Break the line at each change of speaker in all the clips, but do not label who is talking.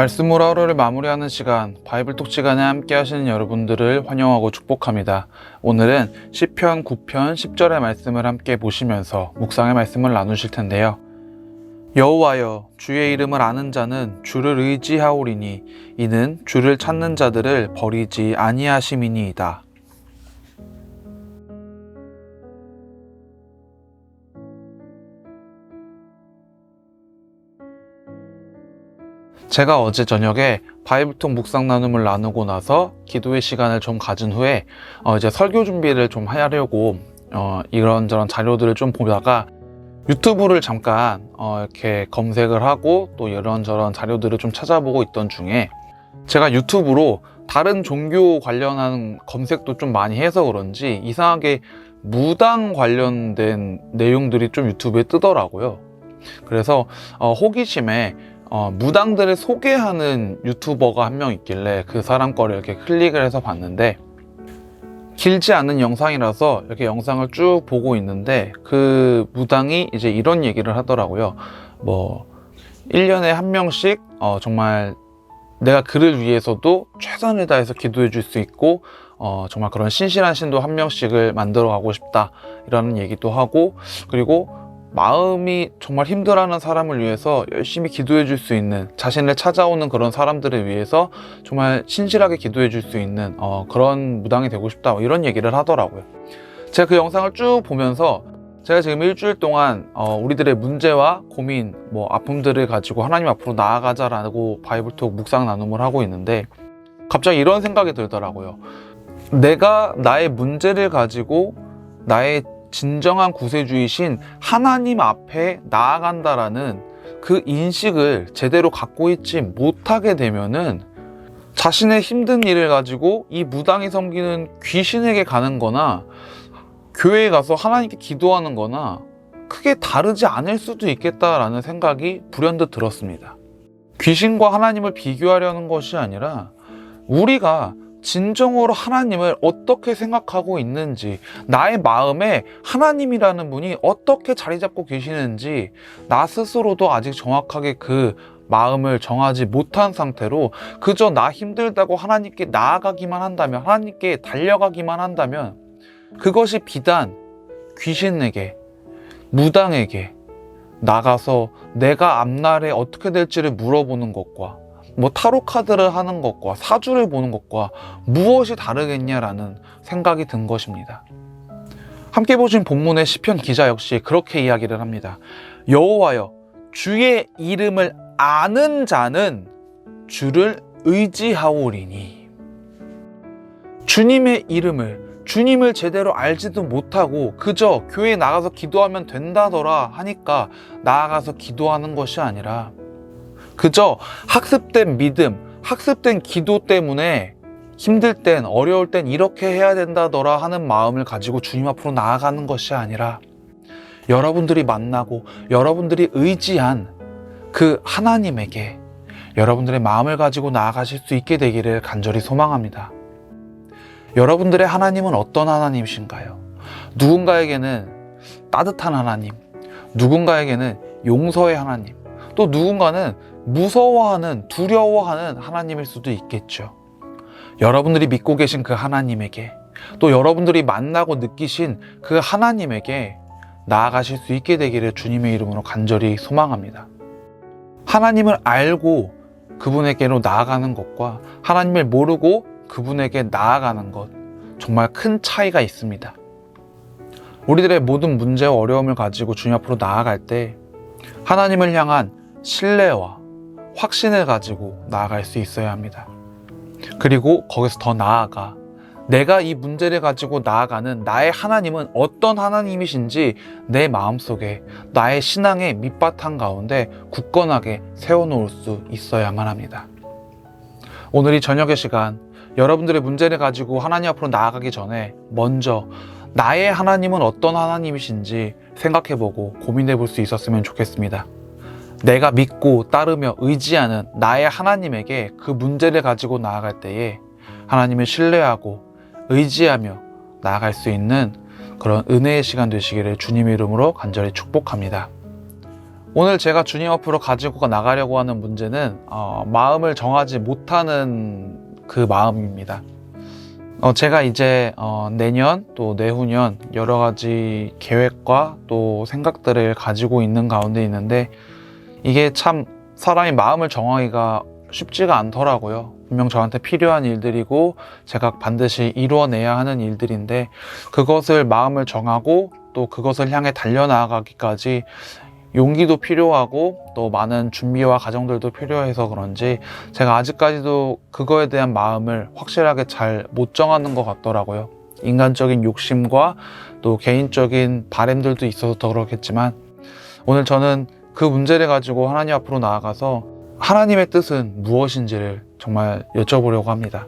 말씀으로 하루를 마무리하는 시간, 바이블톡 시간에 함께 하시는 여러분들을 환영하고 축복합니다. 오늘은 시편 9편 10절의 말씀을 함께 보시면서 묵상의 말씀을 나누실 텐데요. 여호와여, 주의 이름을 아는 자는 주를 의지하오리니 이는 주를 찾는 자들을 버리지 아니하심이니이다. 제가 어제 저녁에 바이블톡 묵상 나눔을 나누고 나서 기도의 시간을 좀 가진 후에 이제 설교 준비를 좀 하려고 이런저런 자료들을 좀 보다가 유튜브를 잠깐 이렇게 검색을 하고 또 이런저런 자료들을 좀 찾아보고 있던 중에 제가 유튜브로 다른 종교 관련한 검색도 좀 많이 해서 그런지 이상하게 무당 관련된 내용들이 좀 유튜브에 뜨더라고요. 그래서 호기심에 무당들을 소개하는 유튜버가 한 명 있길래 그 사람 거를 이렇게 클릭을 해서 봤는데, 길지 않은 영상이라서 이렇게 영상을 쭉 보고 있는데 그 무당이 이제 이런 얘기를 하더라고요. 1년에 한 명씩 정말 내가 그를 위해서도 최선을 다해서 기도해 줄 수 있고 정말 그런 신실한 신도 한 명씩을 만들어 가고 싶다, 이라는 얘기도 하고, 그리고 마음이 정말 힘들어하는 사람을 위해서 열심히 기도해 줄 수 있는, 자신을 찾아오는 그런 사람들을 위해서 정말 신실하게 기도해 줄 수 있는 그런 무당이 되고 싶다, 이런 얘기를 하더라고요. 제가 그 영상을 쭉 보면서 제가 지금 일주일 동안 우리들의 문제와 고민, 아픔들을 가지고 하나님 앞으로 나아가자라고 바이블톡 묵상 나눔을 하고 있는데, 갑자기 이런 생각이 들더라고요. 내가 나의 문제를 가지고 나의 진정한 구세주이신 하나님 앞에 나아간다라는 그 인식을 제대로 갖고 있지 못하게 되면은 자신의 힘든 일을 가지고 이 무당이 섬기는 귀신에게 가는 거나 교회에 가서 하나님께 기도하는 거나 크게 다르지 않을 수도 있겠다라는 생각이 불현듯 들었습니다. 귀신과 하나님을 비교하려는 것이 아니라 우리가 진정으로 하나님을 어떻게 생각하고 있는지, 나의 마음에 하나님이라는 분이 어떻게 자리 잡고 계시는지 나 스스로도 아직 정확하게 그 마음을 정하지 못한 상태로 그저 나 힘들다고 하나님께 나아가기만 한다면, 하나님께 달려가기만 한다면, 그것이 비단 귀신에게, 무당에게 나가서 내가 앞날에 어떻게 될지를 물어보는 것과 타로 카드를 하는 것과 사주를 보는 것과 무엇이 다르겠냐라는 생각이 든 것입니다. 함께 보신 본문의 시편 기자 역시 그렇게 이야기를 합니다. 여호와여, 주의 이름을 아는 자는 주를 의지하오리니. 주님의 이름을, 주님을 제대로 알지도 못하고 그저 교회에 나가서 기도하면 된다더라 하니까 나아가서 기도하는 것이 아니라 그저 학습된 믿음, 학습된 기도 때문에 힘들 땐, 어려울 땐 이렇게 해야 된다더라 하는 마음을 가지고 주님 앞으로 나아가는 것이 아니라 여러분들이 만나고 여러분들이 의지한 그 하나님에게 여러분들의 마음을 가지고 나아가실 수 있게 되기를 간절히 소망합니다. 여러분들의 하나님은 어떤 하나님이신가요? 누군가에게는 따뜻한 하나님, 누군가에게는 용서의 하나님, 또 누군가는 무서워하는, 두려워하는 하나님일 수도 있겠죠. 여러분들이 믿고 계신 그 하나님에게, 또 여러분들이 만나고 느끼신 그 하나님에게 나아가실 수 있게 되기를 주님의 이름으로 간절히 소망합니다. 하나님을 알고 그분에게로 나아가는 것과 하나님을 모르고 그분에게 나아가는 것, 정말 큰 차이가 있습니다. 우리들의 모든 문제와 어려움을 가지고 주님 앞으로 나아갈 때 하나님을 향한 신뢰와 확신을 가지고 나아갈 수 있어야 합니다. 그리고 거기서 더 나아가 내가 이 문제를 가지고 나아가는 나의 하나님은 어떤 하나님이신지 내 마음속에, 나의 신앙의 밑바탕 가운데 굳건하게 세워놓을 수 있어야만 합니다. 오늘 이 저녁의 시간, 여러분들의 문제를 가지고 하나님 앞으로 나아가기 전에 먼저 나의 하나님은 어떤 하나님이신지 생각해보고 고민해볼 수 있었으면 좋겠습니다. 내가 믿고 따르며 의지하는 나의 하나님에게 그 문제를 가지고 나아갈 때에 하나님을 신뢰하고 의지하며 나아갈 수 있는 그런 은혜의 시간 되시기를 주님의 이름으로 간절히 축복합니다. 오늘 제가 주님 앞으로 가지고 나가려고 하는 문제는 마음을 정하지 못하는 그 마음입니다. 제가 이제 내년 또 내후년 여러 가지 계획과 또 생각들을 가지고 있는 가운데 있는데, 이게 참 사람이 마음을 정하기가 쉽지가 않더라고요. 분명 저한테 필요한 일들이고 제가 반드시 이루어내야 하는 일들인데, 그것을 마음을 정하고 또 그것을 향해 달려나가기까지 용기도 필요하고 또 많은 준비와 과정들도 필요해서 그런지 제가 아직까지도 그거에 대한 마음을 확실하게 잘 못 정하는 것 같더라고요. 인간적인 욕심과 또 개인적인 바램들도 있어서 더 그렇겠지만, 오늘 저는 그 문제를 가지고 하나님 앞으로 나아가서 하나님의 뜻은 무엇인지를 정말 여쭤보려고 합니다.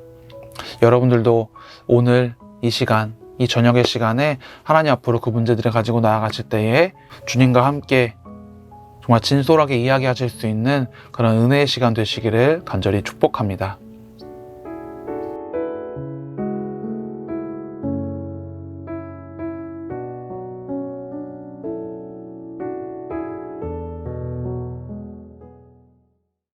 여러분들도 오늘 이 시간, 이 저녁의 시간에 하나님 앞으로 그 문제들을 가지고 나아가실 때에 주님과 함께 정말 진솔하게 이야기하실 수 있는 그런 은혜의 시간 되시기를 간절히 축복합니다.